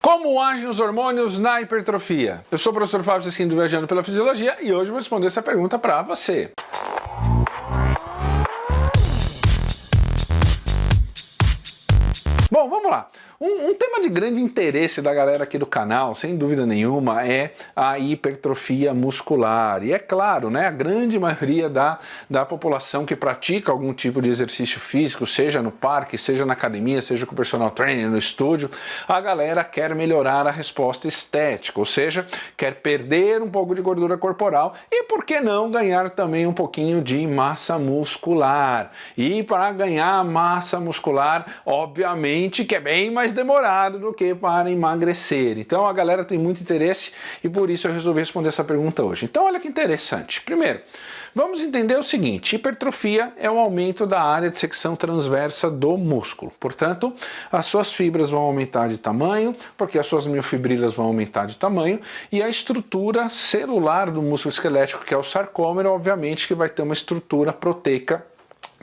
Como agem os hormônios na hipertrofia? Eu sou o professor Fábio Sesquim do Viajando pela Fisiologia e hoje vou responder essa pergunta para você. Bom, vamos lá. Um tema de grande interesse da galera aqui do canal, sem dúvida nenhuma, é a hipertrofia muscular. E é claro, né, a grande maioria da população que pratica algum tipo de exercício físico, seja no parque, seja na academia, seja com o personal trainer, no estúdio, a galera quer melhorar a resposta estética, ou seja, quer perder um pouco de gordura corporal e, por que não, ganhar também um pouquinho de massa muscular. E para ganhar massa muscular, obviamente que é bem mais demorado do que para emagrecer. Então a galera tem muito interesse e por isso eu resolvi responder essa pergunta hoje. Então olha que interessante. Primeiro, vamos entender o seguinte: hipertrofia é o aumento da área de secção transversa do músculo. Portanto, as suas fibras vão aumentar de tamanho, porque as suas miofibrilas vão aumentar de tamanho, e a estrutura celular do músculo esquelético, que é o sarcômero, obviamente que vai ter uma estrutura proteica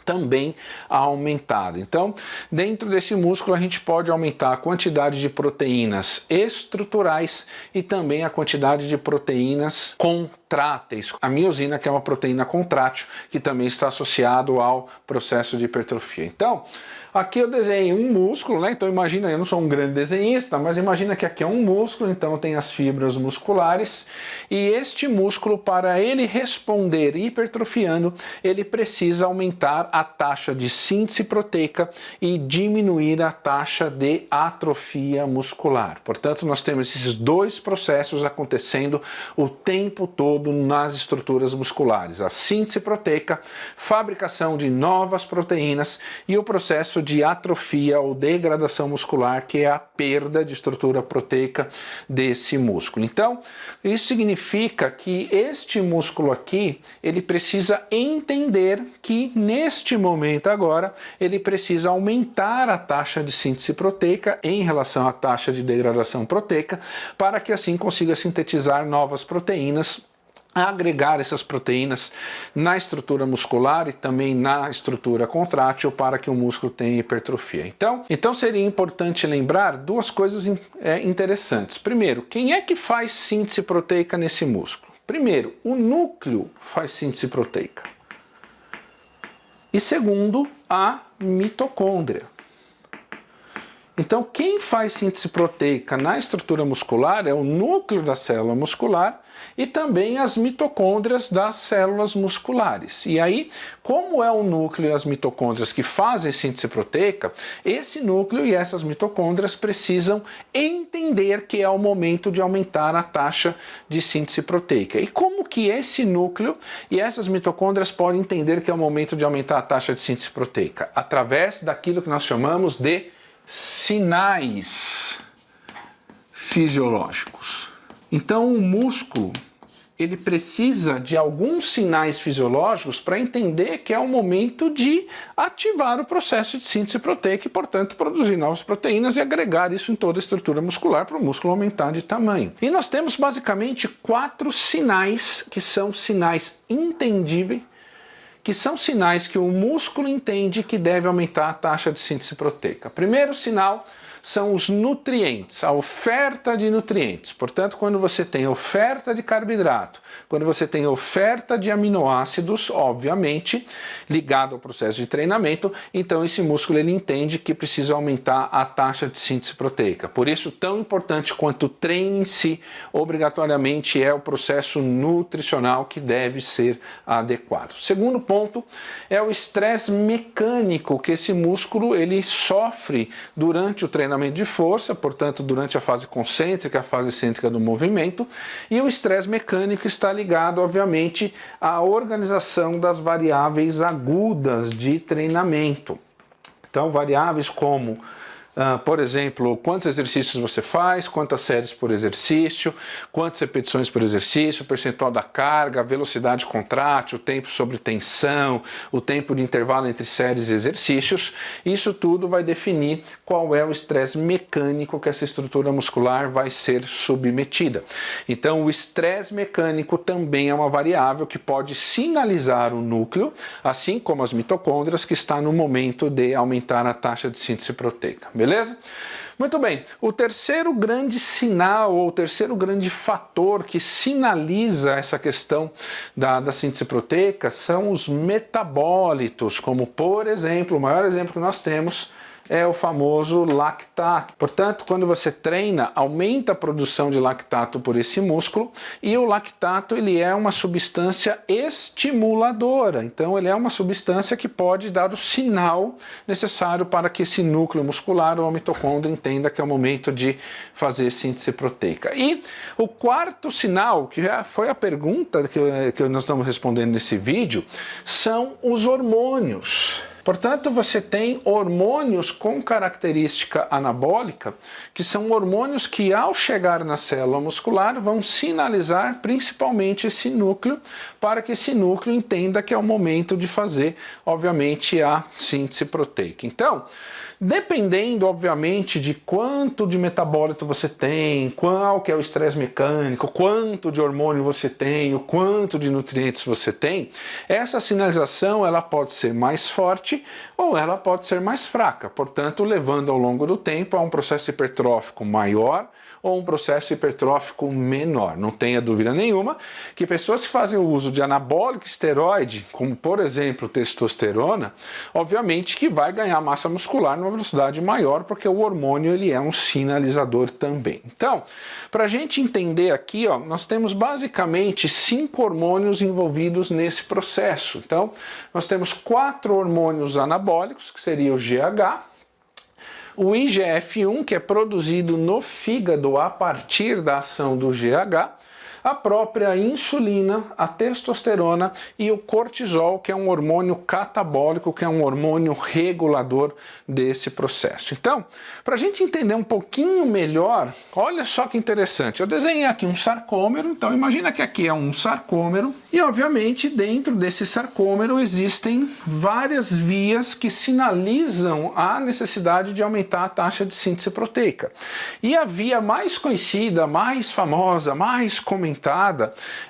também aumentada. Então, dentro desse músculo a gente pode aumentar a quantidade de proteínas estruturais e também a quantidade de proteínas contráteis. A miosina, que é uma proteína contrátil, que também está associado ao processo de hipertrofia. Então, aqui eu desenhei um músculo, né? Então imagina, eu não sou um grande desenhista, mas imagina que aqui é um músculo, então tem as fibras musculares, e este músculo, para ele responder hipertrofiando, ele precisa aumentar a taxa de síntese proteica e diminuir a taxa de atrofia muscular. Portanto, nós temos esses dois processos acontecendo o tempo todo nas estruturas musculares: a síntese proteica, fabricação de novas proteínas, e o processo de atrofia ou degradação muscular, que é a perda de estrutura proteica desse músculo. Então, isso significa que este músculo aqui, ele precisa entender que neste momento agora, ele precisa aumentar a taxa de síntese proteica em relação à taxa de degradação proteica, para que assim consiga sintetizar novas proteínas, agregar essas proteínas na estrutura muscular e também na estrutura contrátil para que o músculo tenha hipertrofia. Então seria importante lembrar duas coisas interessantes. Primeiro, quem é que faz síntese proteica nesse músculo? Primeiro, o núcleo faz síntese proteica. E segundo, a mitocôndria. Então, quem faz síntese proteica na estrutura muscular é o núcleo da célula muscular e também as mitocôndrias das células musculares. E aí, como é o núcleo e as mitocôndrias que fazem síntese proteica, esse núcleo e essas mitocôndrias precisam entender que é o momento de aumentar a taxa de síntese proteica. E como que esse núcleo e essas mitocôndrias podem entender que é o momento de aumentar a taxa de síntese proteica? Através daquilo que nós chamamos de sinais fisiológicos. Então o músculo, ele precisa de alguns sinais fisiológicos para entender que é o momento de ativar o processo de síntese proteica e, portanto, produzir novas proteínas e agregar isso em toda a estrutura muscular para o músculo aumentar de tamanho. E nós temos basicamente 4 sinais que são sinais entendíveis, que são sinais que o músculo entende que deve aumentar a taxa de síntese proteica. Primeiro sinal são os nutrientes, a oferta de nutrientes. Portanto, quando você tem oferta de carboidrato, quando você tem oferta de aminoácidos, obviamente, ligado ao processo de treinamento, então esse músculo ele entende que precisa aumentar a taxa de síntese proteica. Por isso, tão importante quanto o treino em si, obrigatoriamente é o processo nutricional que deve ser adequado. Segundo ponto é o estresse mecânico que esse músculo ele sofre durante o treinamento de força, portanto, durante a fase concêntrica, a fase excêntrica do movimento, e o estresse mecânico está ligado, obviamente, à organização das variáveis agudas de treinamento. Então, variáveis como por exemplo, quantos exercícios você faz, quantas séries por exercício, quantas repetições por exercício, percentual da carga, velocidade contrátil, tempo sobre tensão, o tempo de intervalo entre séries e exercícios. Isso tudo vai definir qual é o estresse mecânico que essa estrutura muscular vai ser submetida. Então, o estresse mecânico também é uma variável que pode sinalizar o núcleo, assim como as mitocôndrias, que está no momento de aumentar a taxa de síntese proteica. Beleza? Muito bem, o terceiro grande sinal, ou o terceiro grande fator que sinaliza essa questão da síntese proteica são os metabólitos, como por exemplo, o maior exemplo que nós temos é o famoso lactato. Portanto, quando você treina, aumenta a produção de lactato por esse músculo, e o lactato ele é uma substância estimuladora, então ele é uma substância que pode dar o sinal necessário para que esse núcleo muscular ou a mitocôndria entenda que é o momento de fazer síntese proteica. E o quarto sinal, que já foi a pergunta que nós estamos respondendo nesse vídeo, são os hormônios. Portanto, você tem hormônios com característica anabólica, que são hormônios que, ao chegar na célula muscular, vão sinalizar principalmente esse núcleo, para que esse núcleo entenda que é o momento de fazer, obviamente, a síntese proteica. Então, dependendo, obviamente, de quanto de metabólito você tem, qual que é o estresse mecânico, quanto de hormônio você tem, o quanto de nutrientes você tem, essa sinalização ela pode ser mais forte ou ela pode ser mais fraca, portanto, levando ao longo do tempo a um processo hipertrófico maior ou um processo hipertrófico menor. Não tenha dúvida nenhuma que pessoas que fazem o uso de anabólico esteroide, como por exemplo testosterona, obviamente que vai ganhar massa muscular numa velocidade maior, porque o hormônio ele é um sinalizador também. Então, para a gente entender aqui, ó, nós temos basicamente 5 hormônios envolvidos nesse processo. Então, nós temos 4 hormônios anabólicos, que seria o GH, o IGF-1, que é produzido no fígado a partir da ação do GH, a própria insulina, a testosterona e o cortisol, que é um hormônio catabólico, que é um hormônio regulador desse processo. Então, para a gente entender um pouquinho melhor, olha só que interessante. Eu desenhei aqui um sarcômero, então imagina que aqui é um sarcômero e, obviamente, dentro desse sarcômero existem várias vias que sinalizam a necessidade de aumentar a taxa de síntese proteica. E a via mais conhecida, mais famosa, mais comentada,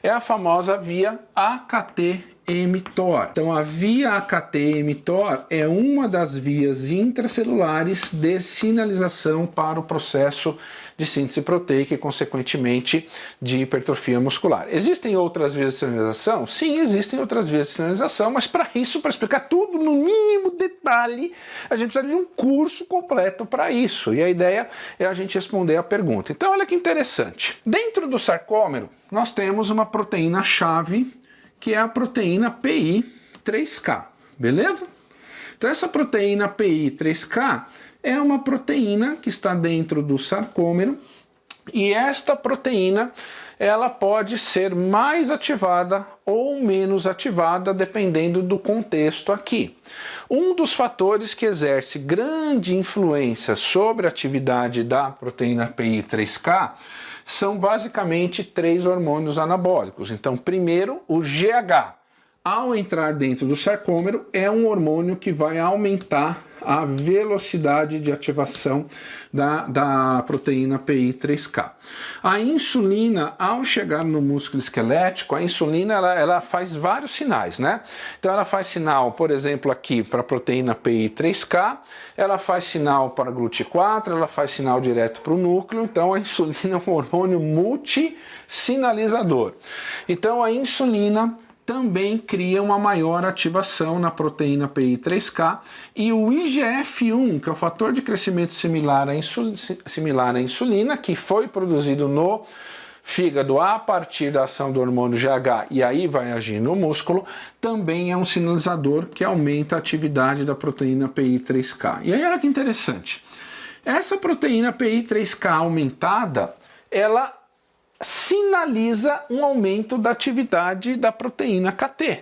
é a famosa via AKT-mTOR. Então a via AKT-mTOR é uma das vias intracelulares de sinalização para o processo de síntese proteica e, consequentemente, de hipertrofia muscular. Existem outras vias de sinalização? Sim, existem outras vias de sinalização, mas para isso, para explicar tudo no mínimo detalhe, a gente precisa de um curso completo para isso. E a ideia é a gente responder a pergunta. Então, olha que interessante. Dentro do sarcômero, nós temos uma proteína-chave, que é a proteína PI3K, beleza? Então, essa proteína PI3K é uma proteína que está dentro do sarcômero, e esta proteína ela pode ser mais ativada ou menos ativada dependendo do contexto aqui. Um dos fatores que exerce grande influência sobre a atividade da proteína PI3K são basicamente 3 hormônios anabólicos. Então, primeiro, o GH. Ao entrar dentro do sarcômero, é um hormônio que vai aumentar a velocidade de ativação da proteína PI3K. A insulina, ao chegar no músculo esquelético, a insulina ela faz vários sinais, né? Então ela faz sinal, por exemplo, aqui para a proteína PI3K, ela faz sinal para GLUT4, ela faz sinal direto para o núcleo, então a insulina é um hormônio multissinalizador. Então a insulina também cria uma maior ativação na proteína PI3K, e o IGF-1, que é o fator de crescimento similar à insulina, que foi produzido no fígado a partir da ação do hormônio GH e aí vai agir no músculo, também é um sinalizador que aumenta a atividade da proteína PI3K. E aí olha que interessante, essa proteína PI3K aumentada, ela sinaliza um aumento da atividade da proteína KT.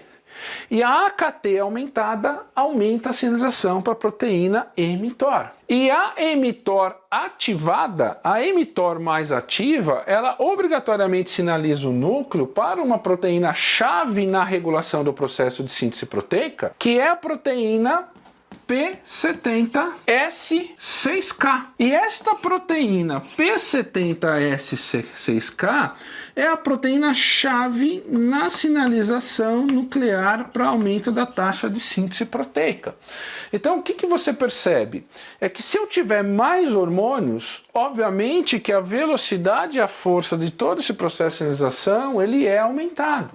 E a AKT aumentada aumenta a sinalização para a proteína mTOR. E a mTOR ativada, a mTOR mais ativa, ela obrigatoriamente sinaliza o núcleo para uma proteína chave na regulação do processo de síntese proteica, que é a proteína P70S6K. E esta proteína P70S6K é a proteína-chave na sinalização nuclear para aumento da taxa de síntese proteica. Então, o que você percebe? É que se eu tiver mais hormônios, obviamente que a velocidade e a força de todo esse processo de sinalização, ele é aumentado.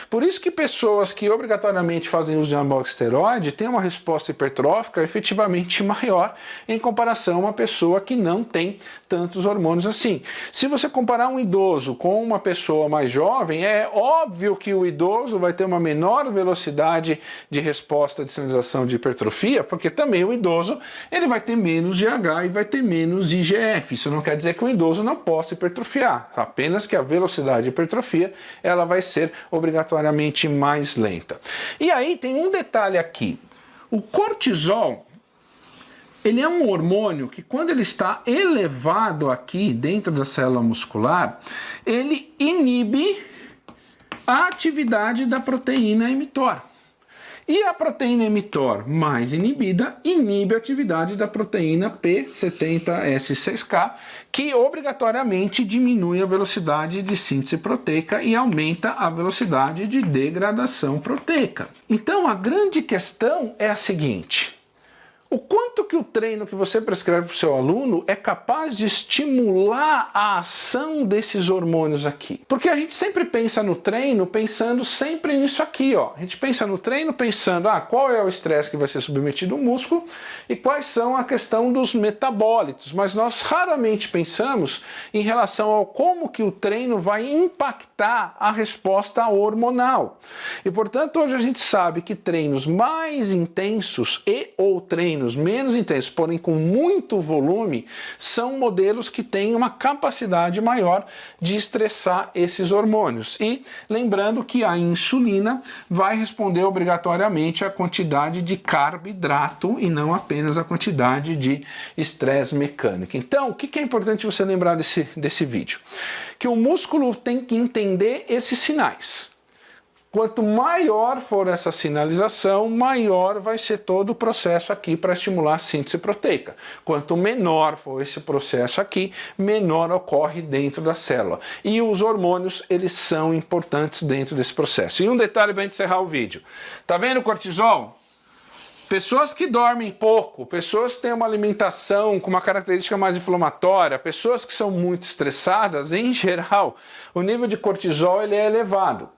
Por isso que pessoas que obrigatoriamente fazem uso de anabólico esteroide têm uma resposta hipertrófica efetivamente maior em comparação a uma pessoa que não tem tantos hormônios assim. Se você comparar um idoso com uma pessoa mais jovem, é óbvio que o idoso vai ter uma menor velocidade de resposta de sinalização de hipertrofia, porque também o idoso ele vai ter menos GH e vai ter menos IGF. Isso não quer dizer que o idoso não possa hipertrofiar, apenas que a velocidade de hipertrofia ela vai ser obrigatoriamente mais lenta. E aí tem um detalhe aqui. O cortisol, ele é um hormônio que quando ele está elevado aqui dentro da célula muscular, ele inibe a atividade da proteína mTOR. E a proteína mTOR mais inibida inibe a atividade da proteína P70S6K, que obrigatoriamente diminui a velocidade de síntese proteica e aumenta a velocidade de degradação proteica. Então a grande questão é a seguinte: o quanto que o treino que você prescreve para o seu aluno é capaz de estimular a ação desses hormônios aqui? Porque a gente sempre pensa no treino pensando sempre nisso aqui, ó. A gente pensa no treino pensando, qual é o estresse que vai ser submetido ao músculo e quais são a questão dos metabólitos, mas nós raramente pensamos em relação ao como que o treino vai impactar a resposta hormonal. E portanto hoje a gente sabe que treinos mais intensos ou treinos menos intensos, porém com muito volume, são modelos que têm uma capacidade maior de estressar esses hormônios. E lembrando que a insulina vai responder obrigatoriamente à quantidade de carboidrato e não apenas a quantidade de estresse mecânico. Então, o que é importante você lembrar desse vídeo? Que o músculo tem que entender esses sinais. Quanto maior for essa sinalização, maior vai ser todo o processo aqui para estimular a síntese proteica. Quanto menor for esse processo aqui, menor ocorre dentro da célula. E os hormônios, eles são importantes dentro desse processo. E um detalhe para encerrar o vídeo. Tá vendo o cortisol? Pessoas que dormem pouco, pessoas que têm uma alimentação com uma característica mais inflamatória, pessoas que são muito estressadas, em geral, o nível de cortisol ele é elevado.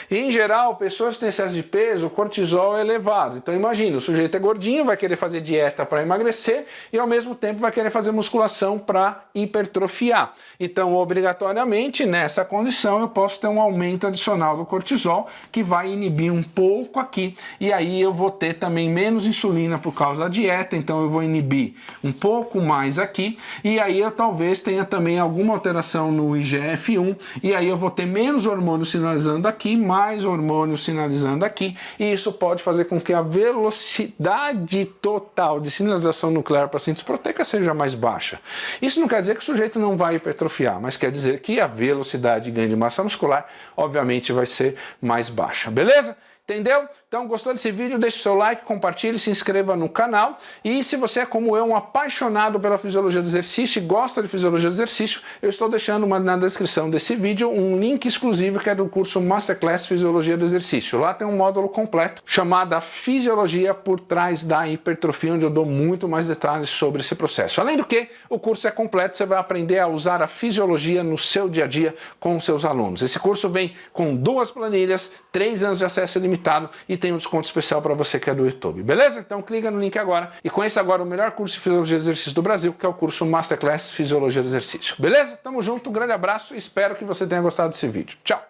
E, em geral, pessoas que têm excesso de peso, o cortisol é elevado. Então imagina, o sujeito é gordinho, vai querer fazer dieta para emagrecer e ao mesmo tempo vai querer fazer musculação para hipertrofiar. Então, obrigatoriamente, nessa condição, eu posso ter um aumento adicional do cortisol que vai inibir um pouco aqui e aí eu vou ter também menos insulina por causa da dieta, então eu vou inibir um pouco mais aqui e aí eu talvez tenha também alguma alteração no IGF-1 e aí eu vou ter menos hormônios sinalizando aqui, mais hormônios sinalizando aqui e isso pode fazer com que a velocidade total de sinalização nuclear para síntese proteica seja mais baixa. Isso não quer dizer que o sujeito não vai hipertrofiar, mas quer dizer que a velocidade de ganho de massa muscular obviamente vai ser mais baixa, beleza? Entendeu? Então, gostou desse vídeo? Deixe o seu like, compartilhe, se inscreva no canal. E se você é como eu, um apaixonado pela fisiologia do exercício e gosta de fisiologia do exercício, eu estou deixando na descrição desse vídeo um link exclusivo que é do curso Masterclass Fisiologia do Exercício. Lá tem um módulo completo chamado Fisiologia por Trás da Hipertrofia, onde eu dou muito mais detalhes sobre esse processo. Além do que, o curso é completo, você vai aprender a usar a fisiologia no seu dia a dia com os seus alunos. Esse curso vem com 2 planilhas, 3 anos de acesso ilimitado e tem um desconto especial para você que é do YouTube, beleza? Então clica no link agora e conheça agora o melhor curso de Fisiologia do Exercício do Brasil, que é o curso Masterclass Fisiologia do Exercício, beleza? Tamo junto, um grande abraço e espero que você tenha gostado desse vídeo. Tchau!